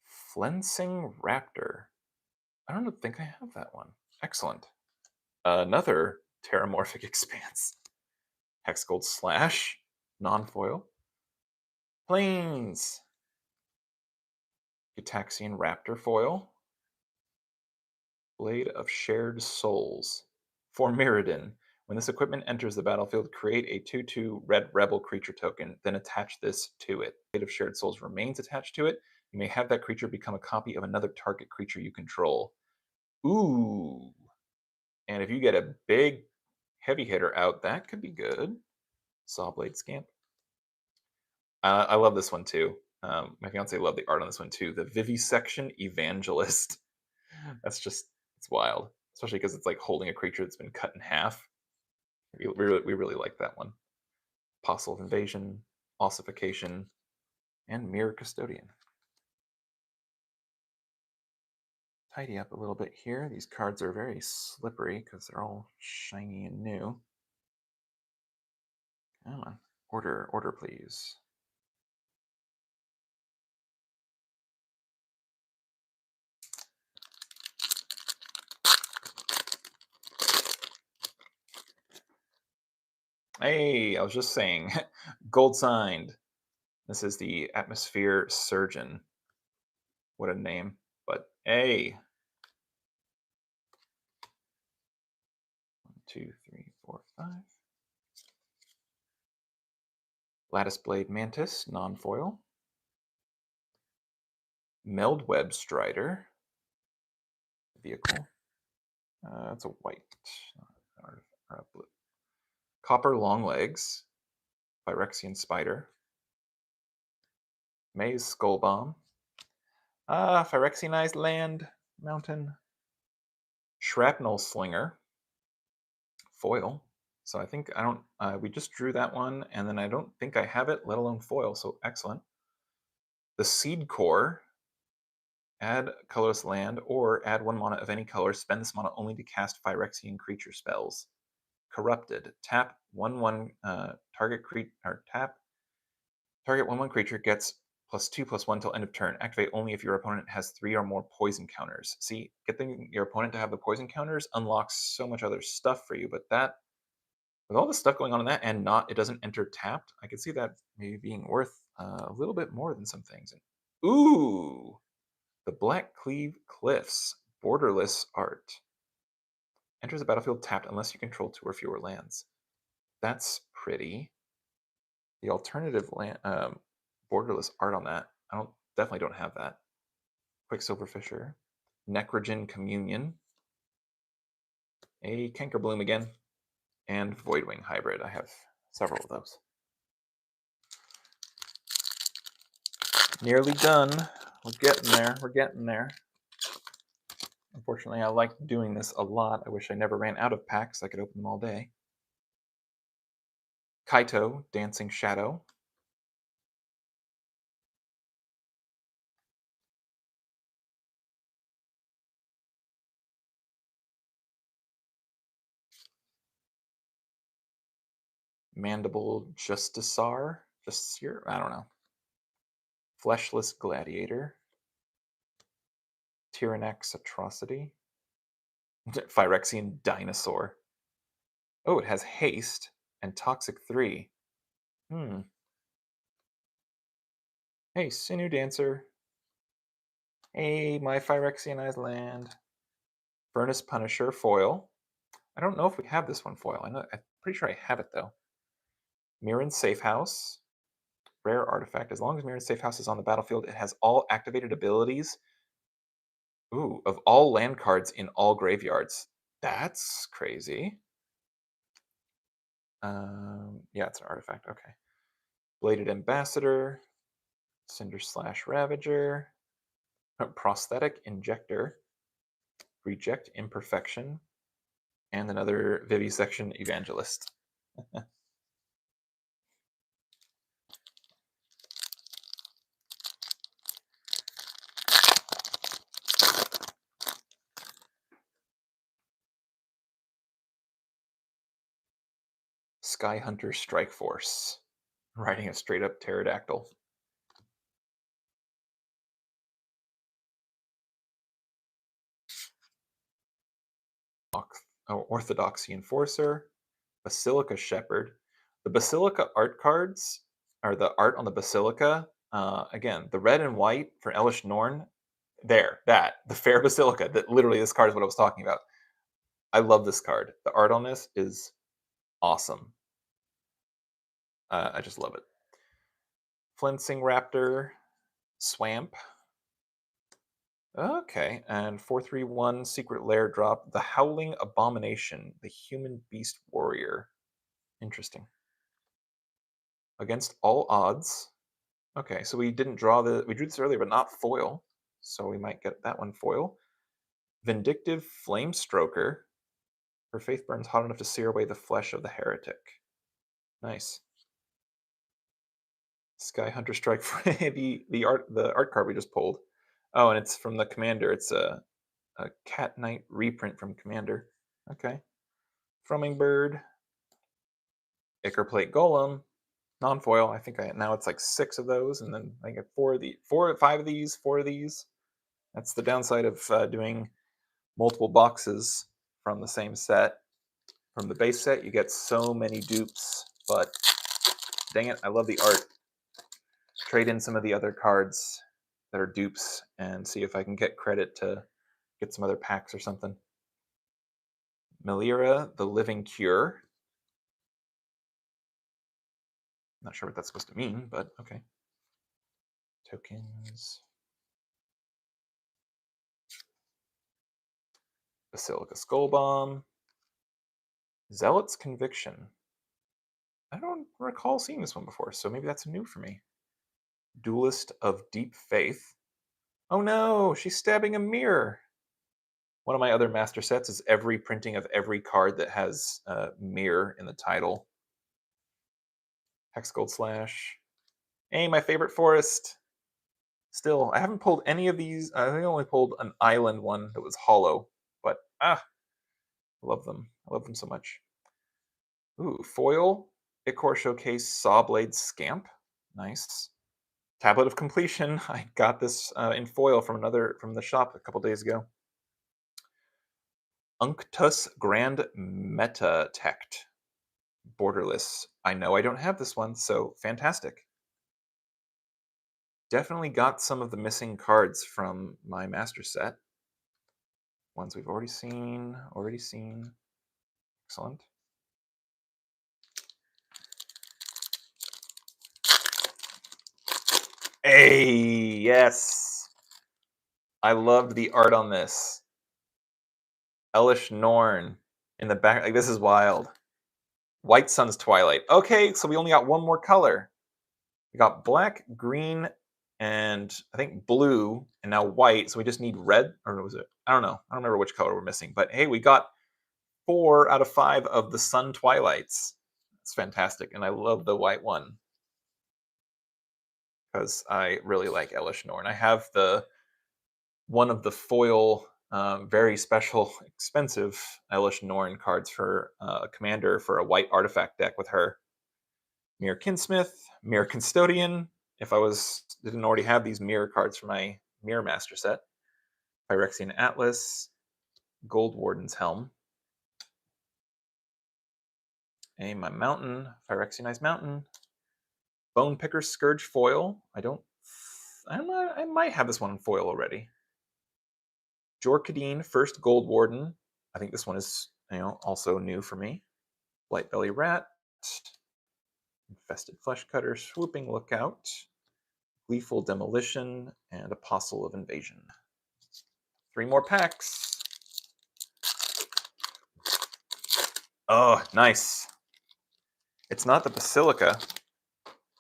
S1: Flensing Raptor. I don't think I have that one. Excellent. Another Terramorphic Expanse. Hex Gold Slash. Non-foil. Plains. Gitaxian Raptor foil. Blade of Shared Souls. For Mirrodin, when this equipment enters the battlefield, create a 2/2 red rebel creature token, then attach this to it. Blade of Shared Souls remains attached to it. You may have that creature become a copy of another target creature you control. Ooh. And if you get a big heavy hitter out, that could be good. Sawblade Scamp. I love this one too. My fiance loved the art on this one too. The Vivisection Evangelist. That's just, it's wild. Especially because it's like holding a creature that's been cut in half. We really like that one. Apostle of Invasion, Ossification, and Mirror Custodian. Tidy up a little bit here. These cards are very slippery because they're all shiny and new. Come on. Order, please. Hey, I was just saying, gold signed. This is the Atmosphere Surgeon. What a name. But hey. 1, 2, 3, 4, 5. Lattice Blade Mantis, non-foil. Meldweb Strider. vehicle. It's a white. Blue. Copper Longlegs. Phyrexian Spider. Maze Skull Bomb. Phyrexianized Land Mountain. Shrapnel Slinger. Foil. So I think I don't, we just drew that one, and then I don't think I have it, let alone foil, so excellent. The Seed Core. Add colorless land, or add 1 mana of any color. Spend this mana only to cast Phyrexian creature spells. Corrupted. Tap 1/1 target target 1/1 creature gets +2/+1 till end of turn. Activate only if your opponent has 3 or more poison counters. See, getting your opponent to have the poison counters unlocks so much other stuff for you, but that, with all the stuff going on in that and it doesn't enter tapped, I could see that maybe being worth a little bit more than some things. Ooh! The Black Cleave Cliffs, borderless art. Enters the battlefield tapped unless you control 2 or fewer lands. That's pretty. The alternative land, borderless art on that, I definitely don't have that. Quicksilver Fisher, Necrogen Communion, a Cankerbloom again, and Voidwing Hybrid. I have several of those. Nearly done. We're getting there. We're getting there. Unfortunately, I like doing this a lot. I wish I never ran out of packs. I could open them all day. Kaito, Dancing Shadow. Mandible Justiciar? I don't know. Fleshless Gladiator. Tyrannex Atrocity. Phyrexian Dinosaur. Oh, it has Haste and Toxic 3. Hey, Sinew Dancer. Hey, my Phyrexianized Land. Furnace Punisher foil. I don't know if we have this one foil. I'm pretty sure I have it, though. Mirren Safe House. Rare artifact. As long as Mirren Safe House is on the battlefield, it has all activated abilities. Ooh, of all land cards in all graveyards. That's crazy. Yeah, it's an artifact. Okay. Bladed Ambassador. Cinder Slash Ravager. Prosthetic Injector. Reject Imperfection. And another Vivisection Evangelist. Sky Hunter Strike Force. Riding a straight up pterodactyl. Orthodoxy Enforcer. Basilica Shepherd. The Basilica art cards, or the art on the Basilica, again, the red and white for Elish Norn, the Fair Basilica, that literally this card is what I was talking about. I love this card. The art on this is awesome. I just love it. Flincing Raptor, Swamp. Okay, and 4/3/1 Secret Lair drop, the Howling Abomination, the Human Beast Warrior. Interesting. Against all odds. Okay, so we didn't draw we drew this earlier, but not foil, so we might get that one foil. Vindictive Flamestroker. Her faith burns hot enough to sear away the flesh of the heretic. Nice. Sky Hunter Strike for the art card we just pulled. Oh, and it's from the Commander. It's a Cat Knight reprint from Commander. Okay. Frummingbird. Ickerplate Golem. Non-foil. I think now it's like 6 of those, and then I get 5 of these, 4 of these. That's the downside of doing multiple boxes from the same set. From the base set, you get so many dupes, but dang it, I love the art. Trade in some of the other cards that are dupes and see if I can get credit to get some other packs or something. Melira, the Living Cure. Not sure what that's supposed to mean, but okay. Tokens. Basilica Skull Bomb. Zealot's Conviction. I don't recall seeing this one before, so maybe that's new for me. Duelist of Deep Faith. Oh no, she's stabbing a mirror. One of my other master sets is every printing of every card that has mirror in the title. Hex Gold Slash. Hey, my favorite forest. Still, I haven't pulled any of these. I think I only pulled an island one that was hollow, but I love them. I love them so much. Ooh, foil. Ichor Showcase Sawblade Scamp. Nice. Tablet of Completion. I got this in foil from the shop a couple days ago. Unctus Grand Metatect. Borderless. I know I don't have this one, so fantastic. Definitely got some of the missing cards from my master set. Ones we've already seen. Excellent. Hey, yes. I loved the art on this. Elish Norn in the back. Like, this is wild. White Sun's Twilight. Okay, so we only got one more color. We got black, green, and I think blue, and now white. So we just need red, or was it? I don't know. I don't remember which color we're missing. But hey, we got 4 out of 5 of the Sun Twilights. It's fantastic, and I love the white one because I really like Elish Norn. I have one of the foil, very special, expensive Elish Norn cards for a commander for a white artifact deck with her. Mirror Kinsmith, Mirror Custodian. If I didn't already have these mirror cards for my Mirror Master set. Phyrexian Atlas, Gold Warden's Helm. And my mountain, Phyrexianized Mountain. Bone Picker Scourge foil. I might have this one in foil already. Jorkadine, First Gold Warden. I think this one is, also new for me. Blightbelly Rat. Infested Flesh Cutter, Swooping Lookout. Gleeful Demolition, and Apostle of Invasion. 3 more packs. Oh, nice. It's not the Basilica,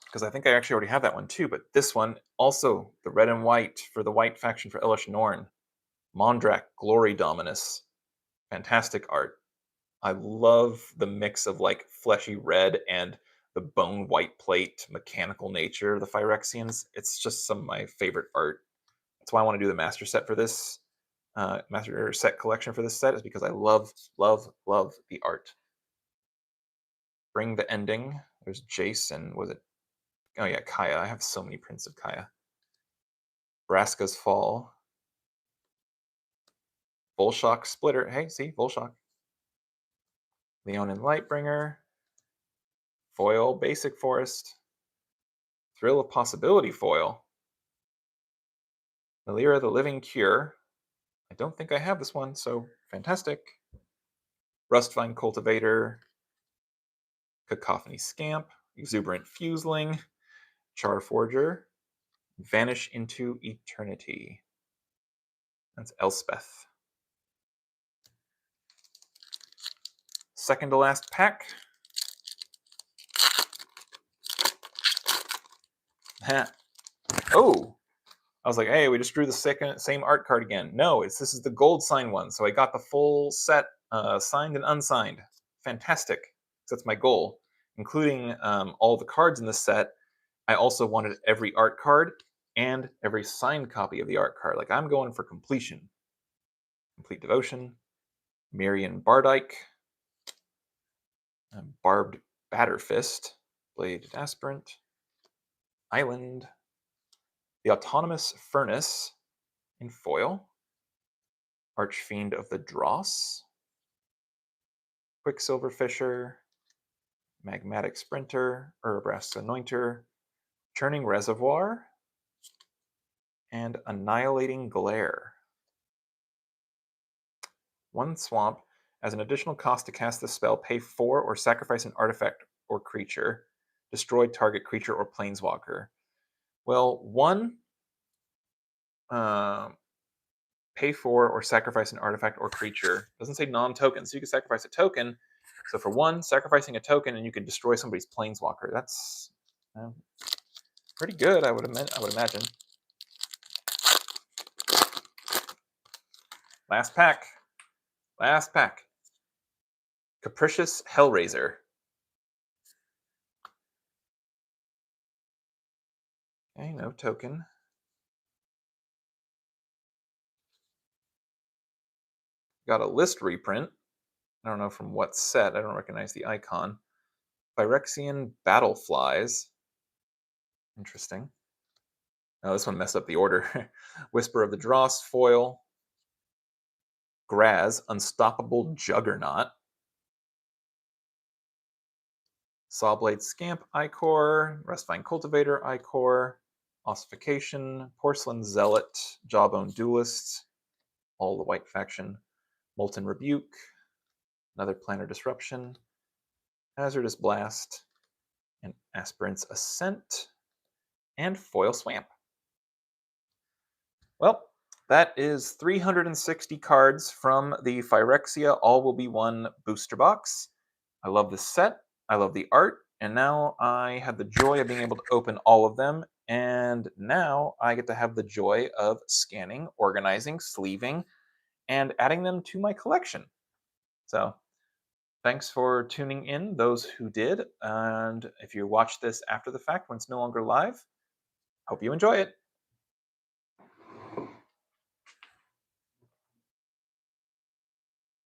S1: because I think I actually already have that one too, but this one, also the red and white for the white faction for Elish Norn. Mondrak, Glory Dominus. Fantastic art. I love the mix of like fleshy red and the bone white plate mechanical nature of the Phyrexians. It's just some of my favorite art. That's why I want to do the master set for this master set collection for this set, is because I love the art. Bring the Ending. There's Jace and was it? Oh yeah, Kaya. I have so many prints of Kaya. Braska's Fall. Volshock Splitter. Hey, see, Volshock. Leonin Lightbringer. Foil Basic Forest. Thrill of Possibility foil. Melira the Living Cure. I don't think I have this one, so fantastic. Rustvine Cultivator. Cacophony Scamp. Exuberant Fuseling. Charforger. Vanish into Eternity. That's Elspeth. Second to last pack. Oh, I was like, hey, we just drew the same art card again. No, this is the gold sign one. So I got the full set, signed and unsigned. Fantastic. So that's my goal, including all the cards in the set. I also wanted every art card and every signed copy of the art card. Like, I'm going for completion. Complete Devotion, Mirian Bardyke, Barbed Batterfist, Bladed Aspirant, Island, the Autonomous Furnace in foil, Archfiend of the Dross, Quicksilver Fisher, Magmatic Sprinter, Urabrask Anointer, Churning Reservoir, and Annihilating Glare. 1 swamp. As an additional cost to cast the spell, pay 4 or sacrifice an artifact or creature. Destroy target creature or planeswalker. Well, 1 pay for or sacrifice an artifact or creature. It doesn't say non-token, so you can sacrifice a token. So for 1, sacrificing a token and you can destroy somebody's planeswalker. That's pretty good, I would imagine. Last pack. Last pack. Capricious Hellraiser. Okay, no token. Got a list reprint. I don't know from what set. I don't recognize the icon. Phyrexian Battleflies. Interesting. Oh, this one messed up the order. Whisper of the Dross foil. Graz, Unstoppable Juggernaut. Sawblade Scamp Icor. Rustvine Cultivator Icor. Ossification. Porcelain Zealot. Jawbone Duelist. All the white faction. Molten Rebuke. Another Planar Disruption. Hazardous Blast. And Aspirant's Ascent. And Foil Swamp. Well, that is 360 cards from the Phyrexia All Will Be One booster box. I love this set. I love the art. And now I have the joy of being able to open all of them. And now I get to have the joy of scanning, organizing, sleeving, and adding them to my collection. So thanks for tuning in, those who did. And if you watch this after the fact when it's no longer live, hope you enjoy it.